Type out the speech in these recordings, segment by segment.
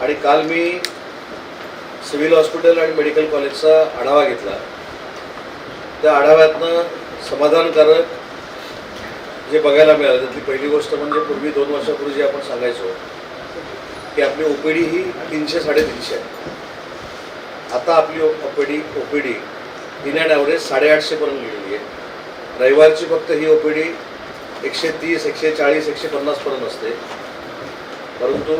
आणि काल मी civil hospital आणि मेडिकल कॉलेजचा आढावा घेतला. त्या आढाव्यातनं समाधानकारक जे बघायला मिळालं त्यातली पहिली गोष्ट म्हणजे पूर्वी 2 वर्षापूर्वी जे आपण सांगायचो की आपली ओपीडी ही 300-350 आहे. आता आपली ओपीडी इन अँड ॲव्हरेज 850पर्यंत गेलेली आहे. रविवारची फक्त ही ओपीडी 130, 140, 150पर्यंत असते. परंतु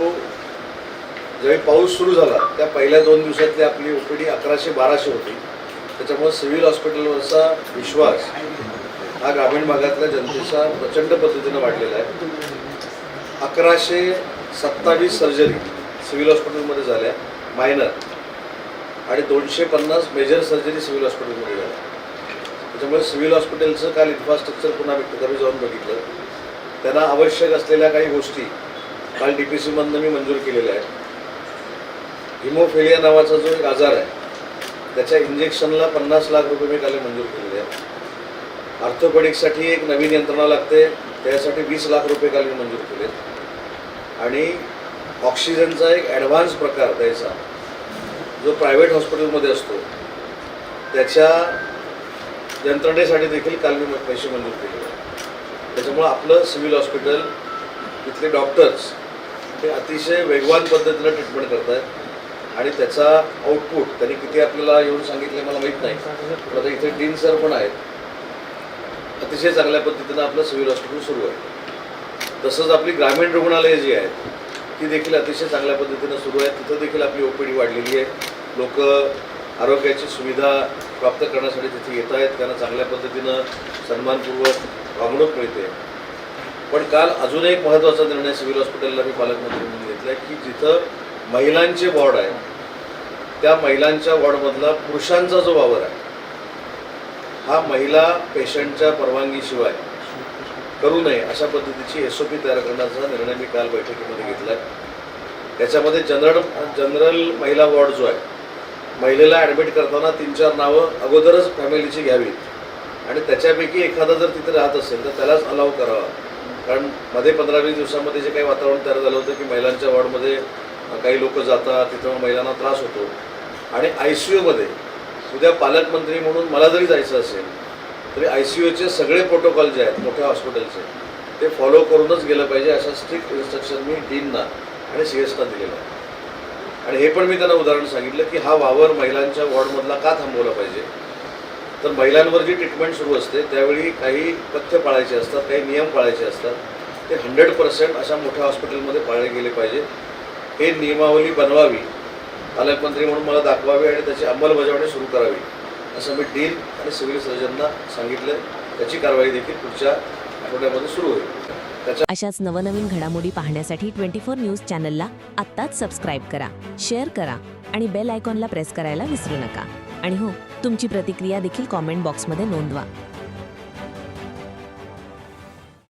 ज्यावेळी पाऊस सुरू झाला त्या पहिल्या 2 दिवसातली आपली ओपीडी 1100-1200 होती. त्याच्यामुळे सिव्हिल हॉस्पिटलवरचा विश्वास हा ग्रामीण भागातल्या जनतेचा प्रचंड पद्धतीनं वाढलेला आहे. 1127 सर्जरी सिव्हिल हॉस्पिटलमध्ये झाल्या मायनर आणि 250 मेजर सर्जरी सिव्हिल हॉस्पिटलमध्ये झाल्या. त्याच्यामुळे सिव्हिल हॉस्पिटलचं काल इन्फ्रास्ट्रक्चर पुन्हा गावी जाऊन बघितलं. त्यांना आवश्यक असलेल्या काही गोष्टी काल DPCमधनं मी मंजूर केलेल्या आहेत. हिमोफिलिया नावाचा जो एक आजार आहे त्याच्या इंजेक्शनला 50 लाख रुपये मी काल मंजूर केलेले आहेत. ऑर्थोपेडिक्ससाठी एक नवीन यंत्रणा लागते त्यासाठी 20 लाख रुपये काल मी मंजूर केले. आणि ऑक्सिजनचा एक ॲडव्हान्स प्रकार द्यायचा जो प्रायव्हेट हॉस्पिटलमध्ये असतो त्याच्या यंत्रणेसाठी देखील काल मी पैसे मंजूर केले. त्याच्यामुळं आपलं सिव्हिल हॉस्पिटल इथले डॉक्टर्स हे अतिशय वेगवान पद्धतीनं ट्रीटमेंट करत आहेत आणि त्याचा आउटपुट त्यांनी किती आपल्याला येऊन सांगितले मला माहीत नाही, पण आता इथे डीन सर पण आहेत. अतिशय चांगल्या पद्धतीनं आपलं सिव्हिल हॉस्पिटल सुरू आहे. तसंच आपली ग्रामीण रुग्णालयं जी आहेत ती देखील अतिशय चांगल्या पद्धतीनं सुरू आहे. तिथं देखील आपली ओपीडी वाढलेली आहे. लोक आरोग्याची सुविधा प्राप्त करण्यासाठी तिथे येत आहेत. त्यांना चांगल्या पद्धतीनं सन्मानपूर्वक वागणूक मिळते. पण काल अजून एक महत्त्वाचा निर्णय सिव्हिल हॉस्पिटलला मी पालकमंत्री म्हणून घेतला आहे की जिथं महिलांचे वॉर्ड आहे त्या महिलांच्या वॉर्डमधला पुरुषांचा जो वावर आहे हा महिला पेशंटच्या परवानगीशिवाय करू नये अशा पद्धतीची SOP तयार करण्याचा निर्णय मी काल बैठकीमध्ये घेतला आहे. त्याच्यामध्ये जनरल महिला वॉर्ड जो आहे महिलेला ॲडमिट करताना 3-4 नावं अगोदरच फॅमिलीची घ्यावीत आणि त्याच्यापैकी एखादा जर तिथे राहत असेल तर त्यालाच अलाव करावा. कारण मध्ये 15-20 दिवसामध्ये जे काही वातावरण तयार झालं होतं की महिलांच्या वॉर्डमध्ये काही लोक जातात तिथं महिलांना त्रास होतो आणि ICUमध्ये उद्या पालकमंत्री म्हणून मला जरी जायचं असेल तरी ICUचे सगळे प्रोटोकॉल जे आहेत मोठ्या हॉस्पिटलचे ते फॉलो करूनच गेलं पाहिजे अशा स्ट्रिक्ट इन्स्ट्रक्शन मी डीनना आणि CSना दिलेलं आहे. आणि हे पण मी त्यांना उदाहरण सांगितलं की हा वावर महिलांच्या वॉर्डमधला का थांबवला पाहिजे. तर महिलांवर जी ट्रीटमेंट सुरू असते त्यावेळी काही पथ्य पाळायचे असतात, काही नियम पाळायचे असतात. ते 100% अशा मोठ्या हॉस्पिटलमध्ये पाळले गेले पाहिजे. हे नियमावली बनवावी पालकमंत्री म्हणून मला दाखवावी आणि त्याची अंमलबजावणी सुरू करावी असं मी डीन आणि सिव्हिल सर्जनना सांगितलं. त्याची कारवाई देखील पुढच्या आठवड्यामध्ये सुरू होईल. अशाच नवनवीन घडामोडी पाहण्यासाठी 24 न्यूज चॅनलला आत्ताच सबस्क्राईब करा, शेअर करा आणि बेल आयकॉनला प्रेस करायला विसरू नका. आणि हो, तुमची प्रतिक्रिया देखील कॉमेंट बॉक्समध्ये नोंदवा.